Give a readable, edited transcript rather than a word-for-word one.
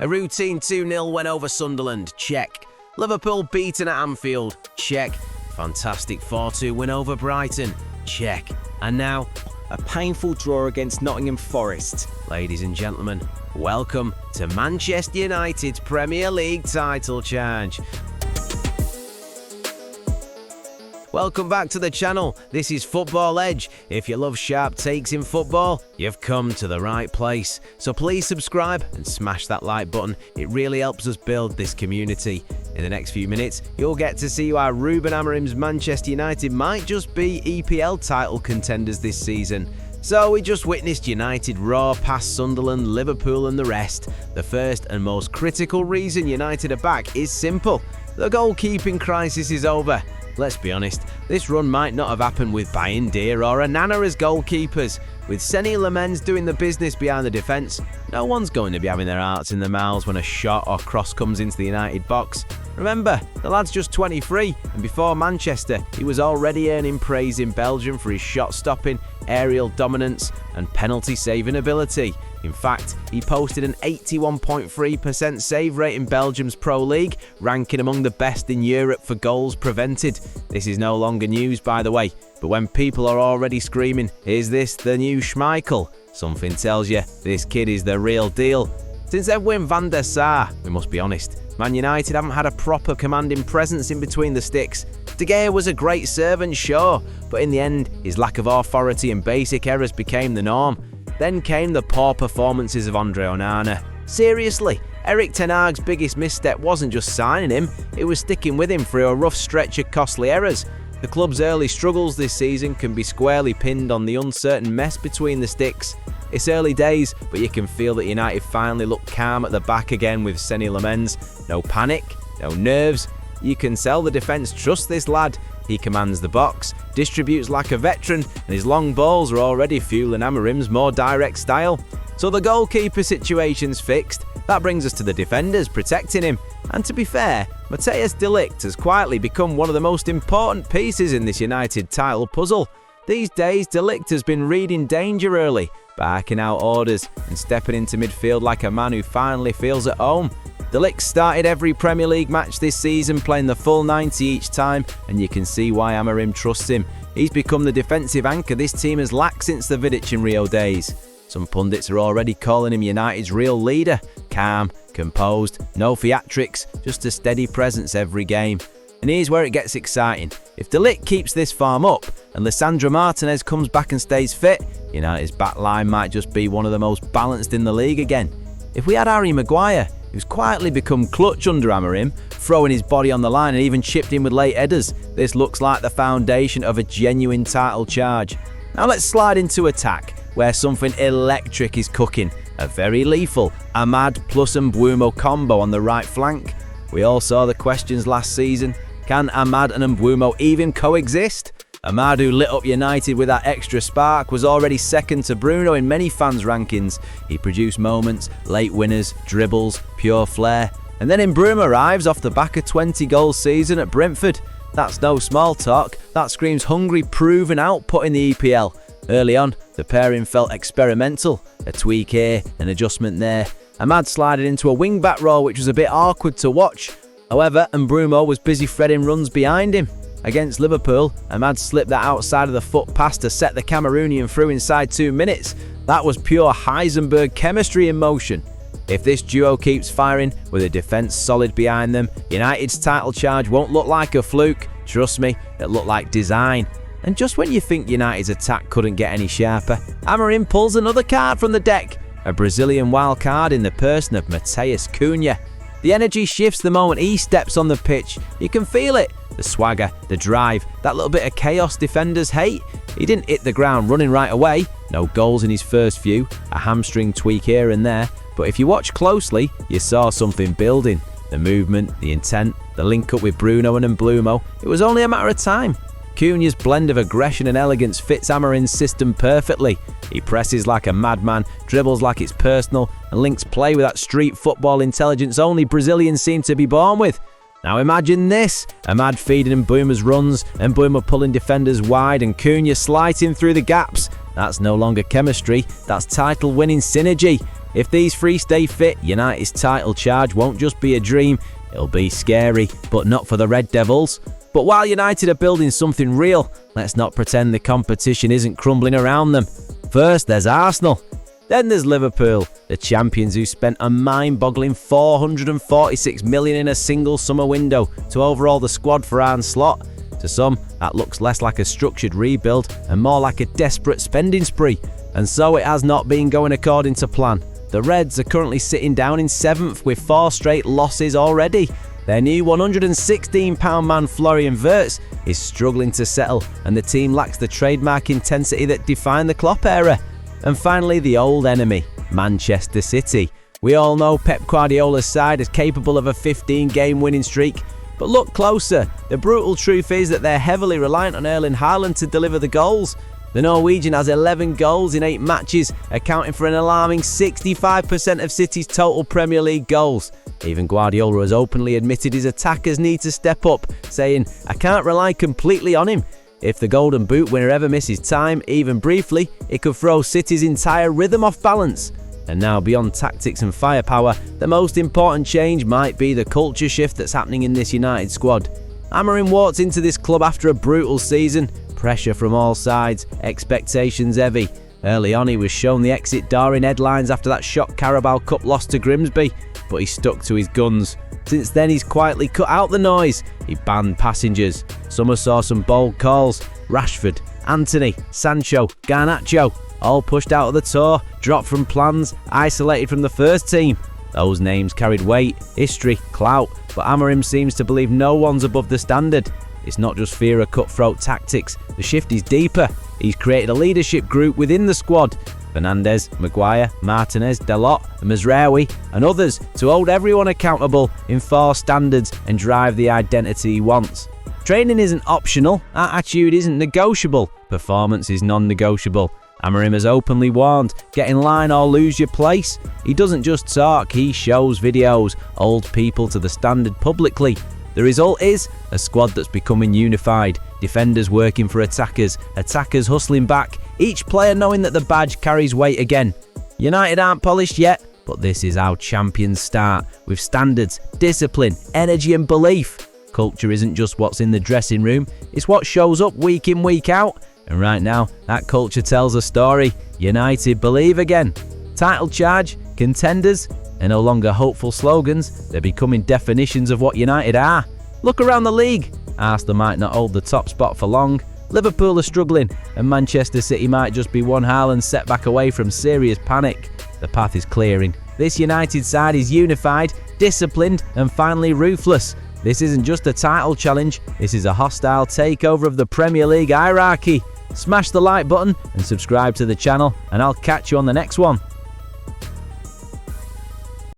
A routine 2-0 win over Sunderland, check. Liverpool beaten at Anfield, check. Fantastic 4-2 win over Brighton, check. And now, a painful draw against Nottingham Forest. Ladies and gentlemen, welcome to Manchester United's Premier League title charge. Welcome back to the channel. This is Football Edge. If you love sharp takes in football, you've come to the right place. So please subscribe and smash that like button. It really helps us build this community. In the next few minutes, you'll get to see why Ruben Amorim's Manchester United might just be EPL title contenders this season. So we just witnessed United roar past Sunderland, Liverpool and the rest. The first and most critical reason United are back is simple. The goalkeeping crisis is over. Let's be honest, this run might not have happened with Bryan Mbeumo or Onana as goalkeepers. With Senne Lammens doing the business behind the defence, no one's going to be having their hearts in their mouths when a shot or cross comes into the United box. Remember, the lad's just 23, and before Manchester, he was already earning praise in Belgium for his shot-stopping, aerial dominance and penalty-saving ability. In fact, he posted an 81.3% save rate in Belgium's Pro League, ranking among the best in Europe for goals prevented. This is no longer news, by the way, but when people are already screaming, "Is this the new Schmeichel?" something tells you this kid is the real deal. Since Edwin van der Sar, we must be honest, Man United haven't had a proper commanding presence in between the sticks. De Gea was a great servant, sure, but in the end, his lack of authority and basic errors became the norm. Then came the poor performances of Andre Onana. Seriously, Erik ten Hag's biggest misstep wasn't just signing him, it was sticking with him through a rough stretch of costly errors. The club's early struggles this season can be squarely pinned on the uncertain mess between the sticks. It's early days, but you can feel that United finally look calm at the back again with Senne Lammens. No panic, no nerves. You can tell the defence trusts this lad. He commands the box, distributes like a veteran, and his long balls are already fueling Amorim's more direct style. So the goalkeeper situation's fixed. That brings us to the defenders protecting him. And to be fair, Matthijs de Ligt has quietly become one of the most important pieces in this United title puzzle. These days, de Ligt has been reading danger early, barking out orders and stepping into midfield like a man who finally feels at home. De Ligt started every Premier League match this season, playing the full 90 each time, and you can see why Amorim trusts him. He's become the defensive anchor this team has lacked since the Vidic and Rio days. Some pundits are already calling him United's real leader. Calm, composed, no theatrics, just a steady presence every game. And here's where it gets exciting. If de Ligt keeps this form up and Lisandro Martinez comes back and stays fit, United's back line might just be one of the most balanced in the league again. If we had Harry Maguire, who's quietly become clutch under Amorim, throwing his body on the line and even chipped in with late headers, this looks like the foundation of a genuine title charge. Now let's slide into attack, where something electric is cooking. A very lethal Amad plus Mbeumo combo on the right flank. We all saw the questions last season. Can Amad and Mbeumo even coexist? Amad, who lit up United with that extra spark, was already second to Bruno in many fans' rankings. He produced moments, late winners, dribbles, pure flair. And then Mbeumo arrives off the back of 20 goals season at Brentford. That's no small talk. That screams hungry, proven output in the EPL. Early on, the pairing felt experimental. A tweak here, an adjustment there. Amad slided into a wing-back role which was a bit awkward to watch. However, Mbeumo was busy threading runs behind him. Against Liverpool, Amad slipped that outside of the foot pass to set the Cameroonian through inside 2 minutes. That was pure Heisenberg chemistry in motion. If this duo keeps firing, with a defence solid behind them, United's title charge won't look like a fluke. Trust me, it'll look like design. And just when you think United's attack couldn't get any sharper, Amorim pulls another card from the deck. A Brazilian wild card in the person of Matheus Cunha. The energy shifts the moment he steps on the pitch. You can feel it. The swagger, the drive, that little bit of chaos defenders hate. He didn't hit the ground running right away. No goals in his first few. A hamstring tweak here and there. But if you watch closely, you saw something building. The movement, the intent, the link up with Bruno and Mbeumo. It was only a matter of time. Cunha's blend of aggression and elegance fits Amorim's system perfectly. He presses like a madman, dribbles like it's personal, and links play with that street football intelligence only Brazilians seem to be born with. Now imagine this, Amad feeding Mbeumo's runs, Mbeumo pulling defenders wide and Cunha slicing through the gaps. That's no longer chemistry, that's title-winning synergy. If these three stay fit, United's title charge won't just be a dream, it'll be scary, but not for the Red Devils. But while United are building something real, let's not pretend the competition isn't crumbling around them. First, there's Arsenal. Then there's Liverpool, the champions who spent a mind-boggling £446 million in a single summer window to overhaul the squad for Arne Slot. To some, that looks less like a structured rebuild and more like a desperate spending spree. And so it has not been going according to plan. The Reds are currently sitting down in 7th with 4 straight losses already. Their new £116 man Florian Wirtz is struggling to settle, and the team lacks the trademark intensity that defined the Klopp era. And finally, the old enemy, Manchester City. We all know Pep Guardiola's side is capable of a 15-game winning streak, but look closer. The brutal truth is that they're heavily reliant on Erling Haaland to deliver the goals. The Norwegian has 11 goals in 8 matches, accounting for an alarming 65% of City's total Premier League goals. Even Guardiola has openly admitted his attackers need to step up, saying, "I can't rely completely on him." If the Golden Boot winner ever misses time, even briefly, it could throw City's entire rhythm off balance. And now, beyond tactics and firepower, the most important change might be the culture shift that's happening in this United squad. Amorim walked into this club after a brutal season. Pressure from all sides, expectations heavy. Early on he was shown the exit door in headlines after that shock Carabao Cup loss to Grimsby, but he stuck to his guns. Since then he's quietly cut out the noise. He banned passengers. Summer saw some bold calls. Rashford, Anthony, Sancho, Garnacho, all pushed out of the tour, dropped from plans, isolated from the first team. Those names carried weight, history, clout, but Amorim seems to believe no one's above the standard. It's not just fear of cutthroat tactics, the shift is deeper. He's created a leadership group within the squad. Fernandes, Maguire, Martinez, Dalot, Mazraoui and others to hold everyone accountable, enforce standards and drive the identity he wants. Training isn't optional, attitude isn't negotiable, performance is non-negotiable. Amorim has openly warned, get in line or lose your place. He doesn't just talk, he shows videos, holds people to the standard publicly. The result is a squad that's becoming unified, defenders working for attackers, attackers hustling back, each player knowing that the badge carries weight again. United aren't polished yet, but this is how champions start, with standards, discipline, energy and belief. Culture isn't just what's in the dressing room, it's what shows up week in, week out. And right now, that culture tells a story. United believe again. Title charge, contenders, and no longer hopeful slogans, they're becoming definitions of what United are. Look around the league. Arsenal might not hold the top spot for long, Liverpool are struggling, and Manchester City might just be one Haaland setback away from serious panic. The path is clearing. This United side is unified, disciplined and finally ruthless. This isn't just a title challenge, this is a hostile takeover of the Premier League hierarchy. Smash the like button and subscribe to the channel, and I'll catch you on the next one.